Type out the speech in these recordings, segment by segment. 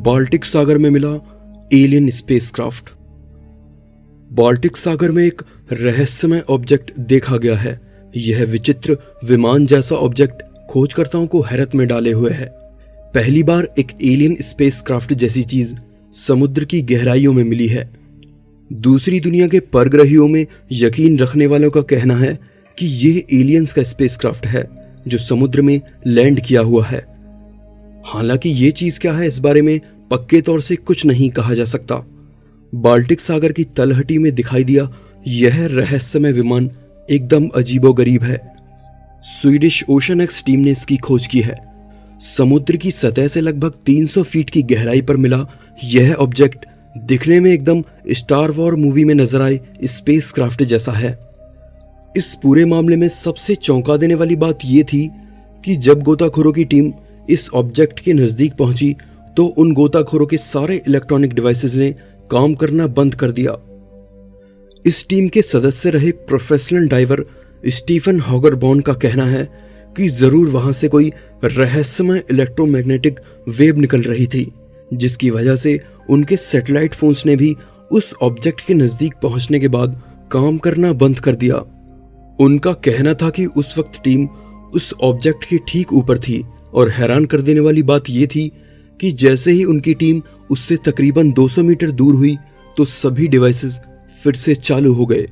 Baltic सागर में मिला alien spacecraft. Baltic सागर में एक रहस्यमय ऑब्जेक्ट देखा गया है। यह विचित्र विमान जैसा ऑब्जेक्ट खोजकर्ताओं को हैरत में डाले हुए है। पहली बार एक एलियन स्पेसक्राफ्ट जैसी चीज समुद्र की गहराइयों में मिली है। दूसरी दुनिया के परग्रहियों में यकीन रखने वालों का कहना है कि यह एलियंस का स्पेसक्राफ्ट है जो समुद्र में लैंड किया हुआ है। हालांकि ये चीज क्या है इस बारे में पक्के तौर से कुछ नहीं कहा जा सकता। बाल्टिक सागर की तलहटी में दिखाई दिया यह रहस्यमय विमान एकदम अजीबोगरीब है। स्वीडिश ओशन एक्स टीम ने इसकी खोज की है। समुद्र की सतह से लगभग 300 फीट की गहराई पर मिला यह ऑब्जेक्ट दिखने में एकदम स्टार वॉर मूवी में नजर आए स्पेसक्राफ्ट जैसा है। इस पूरे मामले में सबसे चौंका देने वाली बात यह थी कि जब गोताखोरों की टीम इस ऑब्जेक्ट के नजदीक पहुंची तो उन गोताखोरों के सारे इलेक्ट्रॉनिक डिवाइसेस ने काम करना बंद कर दिया। इस टीम के सदस्य रहे प्रोफेशनल डाइवर स्टीफन हॉगरबॉर्न का कहना है कि जरूर वहां से कोई रहस्यमय इलेक्ट्रोमैग्नेटिक वेव निकल रही थी, जिसकी वजह से उनके सैटेलाइट फोन्स ने भी उस ऑब्जेक्ट के नजदीक पहुंचने के बाद काम करना बंद कर दिया। उनका कहना था कि उस वक्त टीम उस ऑब्जेक्ट के ठीक ऊपर थी और हैरान कर देने वाली बात यह थी कि जैसे ही उनकी टीम उससे तकरीबन 200 मीटर दूर हुई तो सभी डिवाइसेस फिर से चालू हो गए।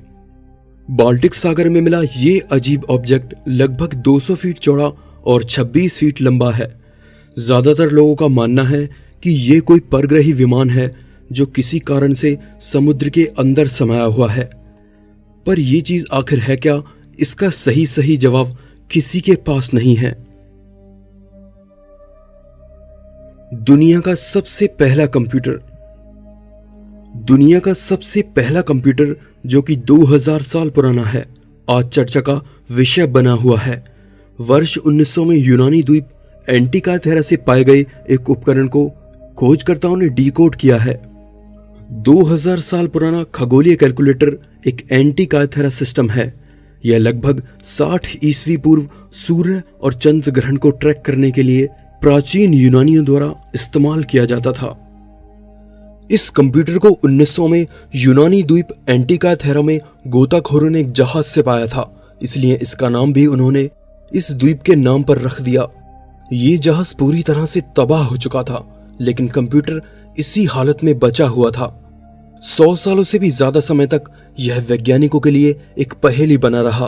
बाल्टिक सागर में मिला ये अजीब ऑब्जेक्ट लगभग 200 फीट चौड़ा और 26 फीट लंबा है। ज्यादातर लोगों का मानना है कि ये कोई परग्रही विमान है जो किसी कारण से समुद्र के अंदर समाया हुआ है। पर यह चीज आखिर है क्या, इसका सही जवाब किसी के पास नहीं है। दुनिया का सबसे पहला कंप्यूटर जो कि 2000 साल पुराना है, आज चर्चा का विषय बना हुआ है। वर्ष 1900 में यूनानी द्वीप एंटिकाथेरा से पाए गए एक उपकरण को खोजकर्ताओं ने डिकोड किया है। 2000 साल पुराना खगोलीय कैलकुलेटर एक एंटिकाथेरा सिस्टम है। यह लगभग 60 ईस्वी पूर्व सूर्य और चंद्र ग्रहण को ट्रैक करने के लिए प्राचीन यूनानियों द्वारा इस्तेमाल किया जाता था। इस कंप्यूटर को 1900 में यूनानी द्वीप एंटिकाथेरा में गोताखोरों ने एक जहाज से पाया था, इसलिए इसका नाम भी उन्होंने इस द्वीप के नाम पर रख दिया। ये जहाज पूरी तरह से तबाह हो चुका था, लेकिन कंप्यूटर इसी हालत में बचा हुआ था। 100 सालों से भी ज्यादा समय तक यह वैज्ञानिकों के लिए एक पहेली बना रहा।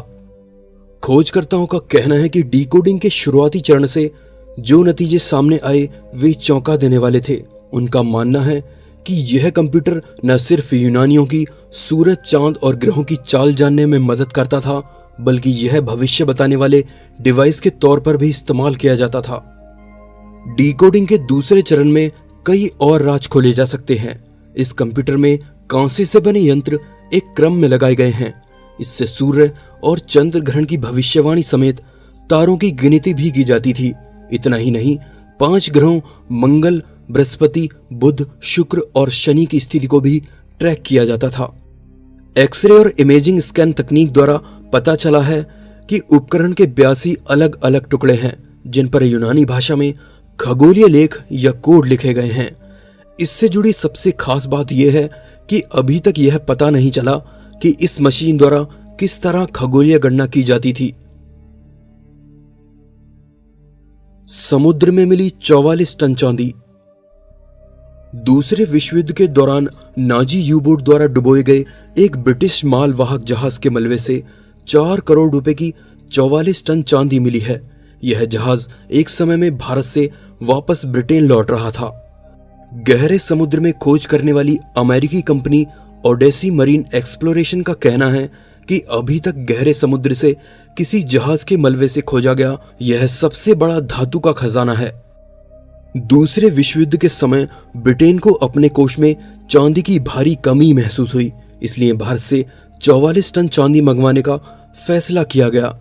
खोजकर्ताओं का कहना है कि डिकोडिंग के शुरुआती चरण से जो नतीजे सामने आए वे चौंका देने वाले थे। उनका मानना है कि यह कंप्यूटर न सिर्फ यूनानियों की सूरज, चांद और ग्रहों की चाल जानने में मदद करता था, बल्कि यह भविष्य बताने वाले डिवाइस के तौर पर भी इस्तेमाल किया जाता था। डिकोडिंग के दूसरे चरण में कई और राज खोले जा सकते हैं। इस कंप्यूटर में कांसे से बने यंत्र एक क्रम में लगाए गए हैं। इससे सूर्य और चंद्र ग्रहण की भविष्यवाणी समेत तारों की गिनती भी की जाती थी। इतना ही नहीं, 5 ग्रहों मंगल, बृहस्पति, बुध, शुक्र और शनि की स्थिति को भी ट्रैक किया जाता था। एक्सरे और इमेजिंग स्कैन तकनीक द्वारा पता चला है कि उपकरण के 82 अलग अलग टुकड़े हैं, जिन पर यूनानी भाषा में खगोलीय लेख या कोड लिखे गए हैं। इससे जुड़ी सबसे खास बात यह है कि अभी तक यह पता नहीं चला कि इस मशीन द्वारा किस तरह खगोलीय गणना की जाती थी। समुद्र में मिली 44 टन चांदी। दूसरे विश्व युद्ध के दौरान नाजी यू बोट द्वारा डुबोए गए एक ब्रिटिश मालवाहक जहाज के मलबे से 4 करोड़ रुपए की 44 टन चांदी मिली है। यह जहाज एक समय में भारत से वापस ब्रिटेन लौट रहा था। गहरे समुद्र में खोज करने वाली अमेरिकी कंपनी ओडेसी मरीन एक्सप्लोरेशन का कहना है कि अभी तक गहरे समुद्र से किसी जहाज के मलबे से खोजा गया यह सबसे बड़ा धातु का खजाना है। दूसरे विश्व युद्ध के समय ब्रिटेन को अपने कोष में चांदी की भारी कमी महसूस हुई, इसलिए भारत से 44 टन चांदी मंगवाने का फैसला किया गया।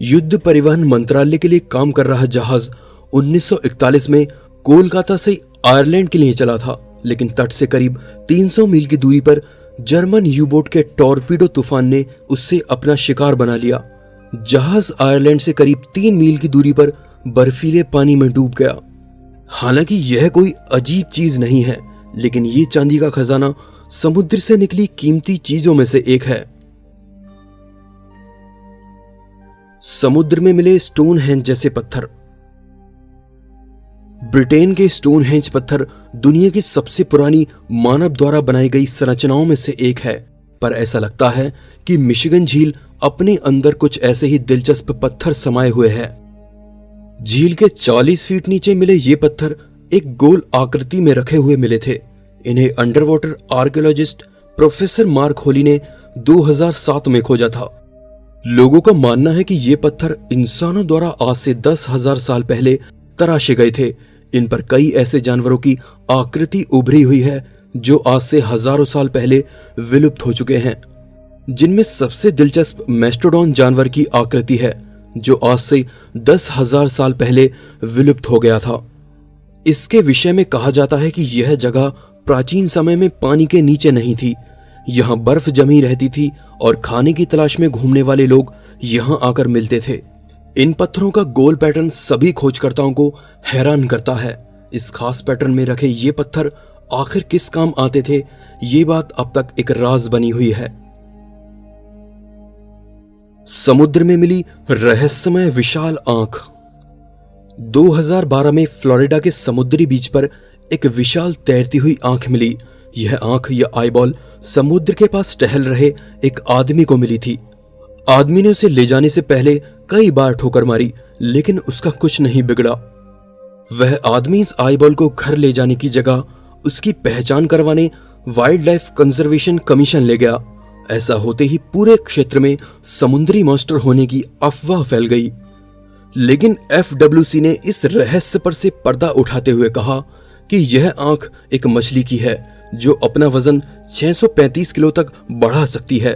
युद्ध परिवहन मंत्रालय के लिए काम कर रहा जहाज 1941 में कोलकाता से आयरलैंड के लिए चला था, लेकिन तट से करीब 300 मील की दूरी पर जर्मन यू बोट के टॉर्पीडो तूफान ने उससे अपना शिकार बना लिया। जहाज आयरलैंड से करीब 3 मील की दूरी पर बर्फीले पानी में डूब गया। हालांकि यह कोई अजीब चीज नहीं है, लेकिन ये चांदी का खजाना समुद्र से निकली कीमती चीजों में से एक है। समुद्र में मिले स्टोनहेंज जैसे पत्थर। ब्रिटेन के स्टोनहेंज पत्थर दुनिया की सबसे पुरानी मानव द्वारा बनाई गई संरचनाओं में से एक है, पर ऐसा लगता है कि मिशिगन झील अपने अंदर कुछ ऐसे ही दिलचस्प पत्थर समाये हुए है। झील के 40 फीट नीचे मिले ये पत्थर एक गोल आकृति में रखे हुए मिले थे। इन्हें under water archaeologist professor mark Holi ने 2007 में खोजा था। लोगों का मानना है कि ये पत्थर इंसानों द्वारा आज से 10,000 साल पहले तराशे गए थे। इन पर कई ऐसे जानवरों की आकृति उभरी हुई है जो आज से हजारों साल पहले विलुप्त हो चुके हैं, जिनमें सबसे दिलचस्प मेस्टोडॉन जानवर की आकृति है जो आज से 10,000 साल पहले विलुप्त हो गया था। इसके विषय में कहा जाता है कि यह जगह प्राचीन समय में पानी के नीचे नहीं थी। यहाँ बर्फ जमी रहती थी और खाने की तलाश में घूमने वाले लोग यहाँ आकर मिलते थे। इन पत्थरों का गोल पैटर्न सभी खोजकर्ताओं को हैरान करता है। इस खास पैटर्न में रखे ये पत्थर आखिर किस काम आते थे, ये बात अब तक एक राज बनी हुई है। समुद्र में मिली रहस्यमय विशाल आंख। 2012 में फ्लोरिडा के समुद्री बीच पर एक विशाल तैरती हुई आंख मिली। यह आंख या आईबॉल समुद्र के पास टहल रहे एक आदमी को मिली थी। आदमी ने उसे ले जाने से पहले कई बार ठोकर मारी, लेकिन उसका कुछ नहीं बिगड़ा। वह आदमी इस आईबॉल को घर ले जाने की जगह उसकी पहचान करवाने वाइल्ड लाइफ कंजर्वेशन कमीशन ले गया। ऐसा होते ही पूरे क्षेत्र में समुद्री मॉन्स्टर होने की अफवाह फैल गई। लेकिन FWC ने इस रहस्य पर से पर्दा उठाते हुए कहा कि यह आंख एक मछली की है जो अपना वजन 635 किलो तक बढ़ा सकती है।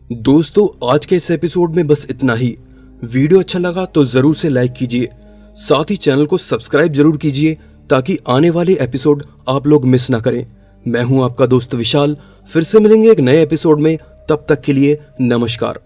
दोस्तों, आज के इस एपिसोड में बस इतना ही। वीडियो अच्छा लगा तो जरूर से लाइक कीजिए, साथ ही चैनल को सब्सक्राइब जरूर कीजिए ताकि आने वाले एपिसोड आप लोग मिस ना करें। मैं हूं आपका दोस्त विशाल, फिर से मिलेंगे एक नए एपिसोड में। तब तक के लिए नमस्कार।